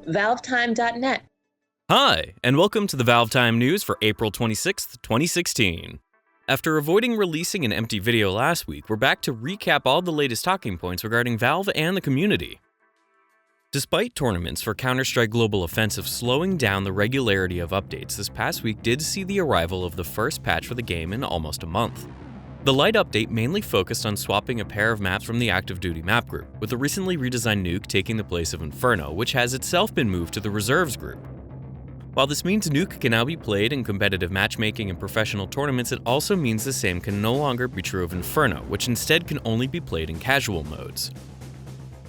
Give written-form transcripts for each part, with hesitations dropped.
ValveTime.net. Hi, and welcome to the ValveTime news for April 26th, 2016. After avoiding releasing an empty video last week, we're back to recap all the latest talking points regarding Valve and the community. Despite tournaments for Counter-Strike Global Offensive slowing down the regularity of updates, this past week did see the arrival of the first patch for the game in almost a month. The light update mainly focused on swapping a pair of maps from the Active Duty map group, with the recently redesigned Nuke taking the place of Inferno, which has itself been moved to the Reserves group. While this means Nuke can now be played in competitive matchmaking and professional tournaments, it also means the same can no longer be true of Inferno, which instead can only be played in casual modes.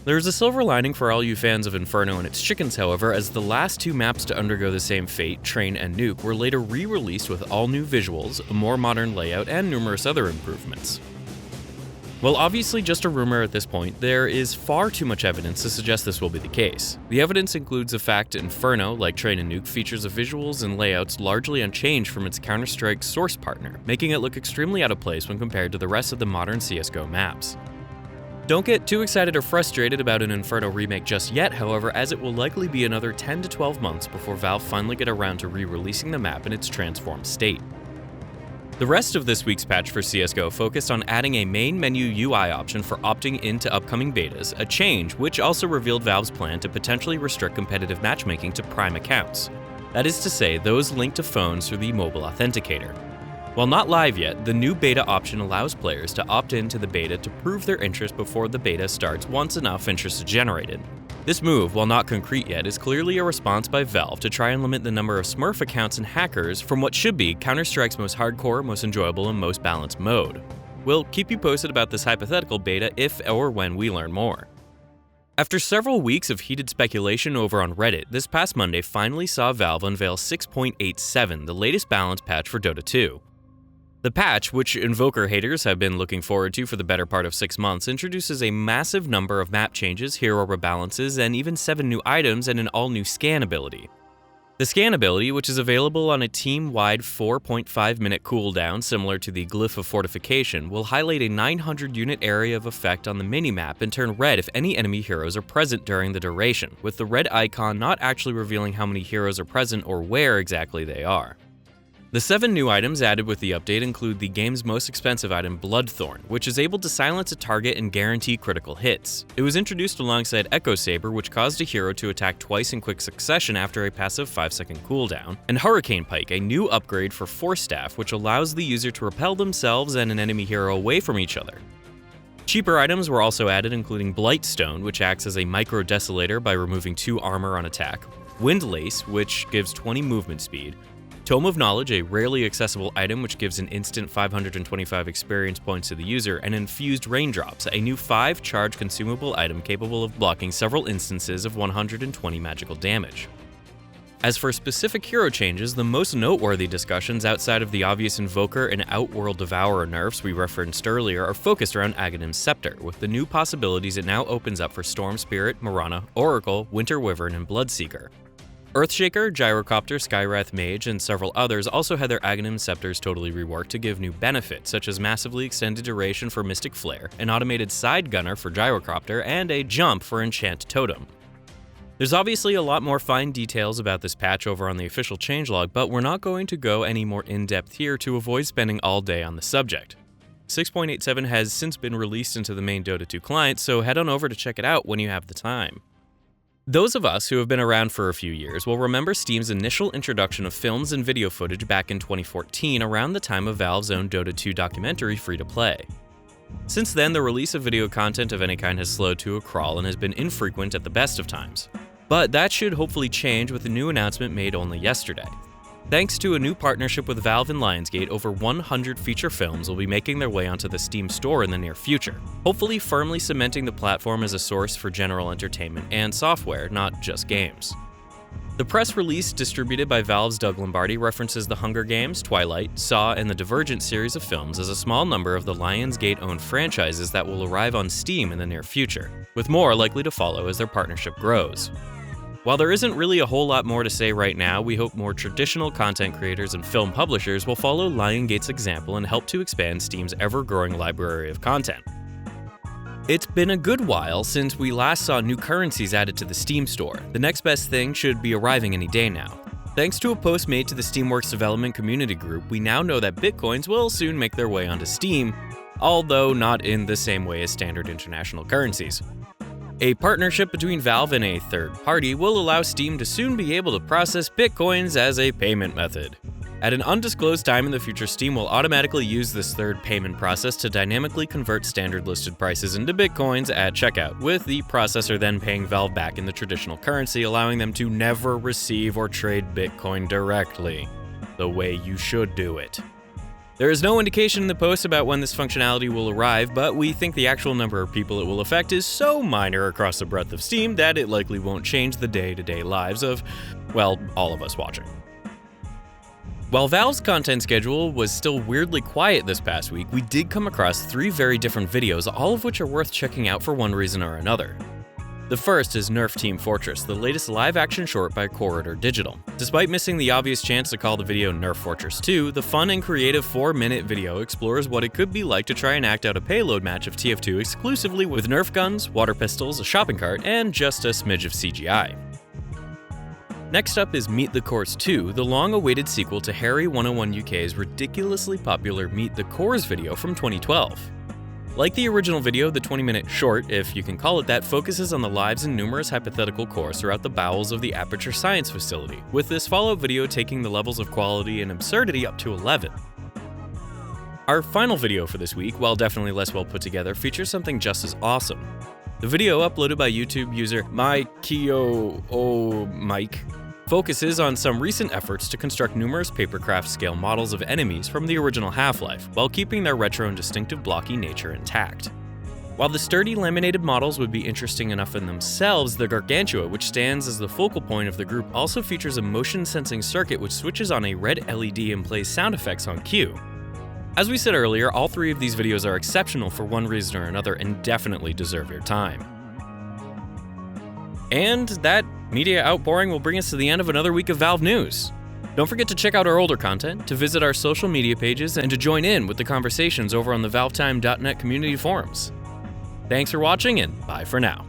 There is a silver lining for all you fans of Inferno and its chickens, however, as the last two maps to undergo the same fate, Train and Nuke, were later re-released with all new visuals, a more modern layout, and numerous other improvements. While obviously just a rumor at this point, there is far too much evidence to suggest this will be the case. The evidence includes the fact Inferno, like Train and Nuke, features visuals and layouts largely unchanged from its Counter-Strike source partner, making it look extremely out of place when compared to the rest of the modern CSGO maps. Don't get too excited or frustrated about an Inferno remake just yet, however, as it will likely be another 10 to 12 months before Valve finally get around to re-releasing the map in its transformed state. The rest of this week's patch for CSGO focused on adding a main menu UI option for opting into upcoming betas, a change which also revealed Valve's plan to potentially restrict competitive matchmaking to Prime accounts. That is to say, those linked to phones through the mobile authenticator. While not live yet, the new beta option allows players to opt into the beta to prove their interest before the beta starts once enough interest is generated. This move, while not concrete yet, is clearly a response by Valve to try and limit the number of Smurf accounts and hackers from what should be Counter-Strike's most hardcore, most enjoyable, and most balanced mode. We'll keep you posted about this hypothetical beta if or when we learn more. After several weeks of heated speculation over on Reddit, this past Monday finally saw Valve unveil 6.87, the latest balance patch for Dota 2. The patch, which Invoker haters have been looking forward to for the better part of 6 months, introduces a massive number of map changes, hero rebalances, and even 7 new items and an all-new scan ability. The scan ability, which is available on a team-wide 4.5-minute cooldown similar to the Glyph of Fortification, will highlight a 900-unit area of effect on the minimap and turn red if any enemy heroes are present during the duration, with the red icon not actually revealing how many heroes are present or where exactly they are. The 7 new items added with the update include the game's most expensive item, Bloodthorn, which is able to silence a target and guarantee critical hits. It was introduced alongside Echo Saber, which caused a hero to attack twice in quick succession after a passive 5-second cooldown, and Hurricane Pike, a new upgrade for Force Staff, which allows the user to repel themselves and an enemy hero away from each other. Cheaper items were also added, including Blightstone, which acts as a micro-desolator by removing 2 armor on attack, Windlace, which gives 20 movement speed, Tome of Knowledge, a rarely accessible item which gives an instant 525 experience points to the user, and Infused Raindrops, a new 5-charge consumable item capable of blocking several instances of 120 magical damage. As for specific hero changes, the most noteworthy discussions outside of the obvious Invoker and Outworld Devourer nerfs we referenced earlier are focused around Aghanim's Scepter, with the new possibilities it now opens up for Storm Spirit, Mirana, Oracle, Winter Wyvern, and Bloodseeker. Earthshaker, Gyrocopter, Skywrath Mage, and several others also had their Aghanim Scepters totally reworked to give new benefits, such as massively extended duration for Mystic Flare, an automated side gunner for Gyrocopter, and a jump for Enchant Totem. There's obviously a lot more fine details about this patch over on the official changelog, but we're not going to go any more in-depth here to avoid spending all day on the subject. 6.87 has since been released into the main Dota 2 client, so head on over to check it out when you have the time. Those of us who have been around for a few years will remember Steam's initial introduction of films and video footage back in 2014, around the time of Valve's own Dota 2 documentary free-to-play. Since then, the release of video content of any kind has slowed to a crawl and has been infrequent at the best of times. But that should hopefully change with a new announcement made only yesterday. Thanks to a new partnership with Valve and Lionsgate, over 100 feature films will be making their way onto the Steam store in the near future, hopefully firmly cementing the platform as a source for general entertainment and software, not just games. The press release distributed by Valve's Doug Lombardi references the Hunger Games, Twilight, Saw, and the Divergent series of films as a small number of the Lionsgate-owned franchises that will arrive on Steam in the near future, with more likely to follow as their partnership grows. While there isn't really a whole lot more to say right now, we hope more traditional content creators and film publishers will follow Lionsgate's example and help to expand Steam's ever-growing library of content. It's been a good while since we last saw new currencies added to the Steam store. The next best thing should be arriving any day now. Thanks to a post made to the Steamworks development community group, we now know that Bitcoins will soon make their way onto Steam, although not in the same way as standard international currencies. A partnership between Valve and a third party will allow Steam to soon be able to process Bitcoins as a payment method. At an undisclosed time in the future, Steam will automatically use this third payment process to dynamically convert standard listed prices into Bitcoins at checkout, with the processor then paying Valve back in the traditional currency, allowing them to never receive or trade Bitcoin directly, the way you should do it. There is no indication in the post about when this functionality will arrive, but we think the actual number of people it will affect is so minor across the breadth of Steam that it likely won't change the day-to-day lives of, well, all of us watching. While Valve's content schedule was still weirdly quiet this past week, we did come across 3 very different videos, all of which are worth checking out for one reason or another. The first is Nerf Team Fortress, the latest live-action short by Corridor Digital. Despite missing the obvious chance to call the video Nerf Fortress 2, the fun and creative 4-minute video explores what it could be like to try and act out a payload match of TF2 exclusively with Nerf guns, water pistols, a shopping cart, and just a smidge of CGI. Next up is Meet the Course 2, the long-awaited sequel to Harry 101 UK's ridiculously popular Meet the Course video from 2012. Like the original video, the 20-minute short, if you can call it that, focuses on the lives and numerous hypothetical cores throughout the bowels of the Aperture Science facility, with this follow-up video taking the levels of quality and absurdity up to 11. Our final video for this week, while definitely less well put together, features something just as awesome. The video, uploaded by YouTube user Mike, focuses on some recent efforts to construct numerous papercraft scale models of enemies from the original Half-Life, while keeping their retro and distinctive blocky nature intact. While the sturdy laminated models would be interesting enough in themselves, the Gargantua, which stands as the focal point of the group, also features a motion-sensing circuit which switches on a red LED and plays sound effects on cue. As we said earlier, all 3 of these videos are exceptional for one reason or another and definitely deserve your time. And that media outpouring will bring us to the end of another week of Valve news. Don't forget to check out our older content, to visit our social media pages, and to join in with the conversations over on the ValveTime.net community forums. Thanks for watching, and bye for now.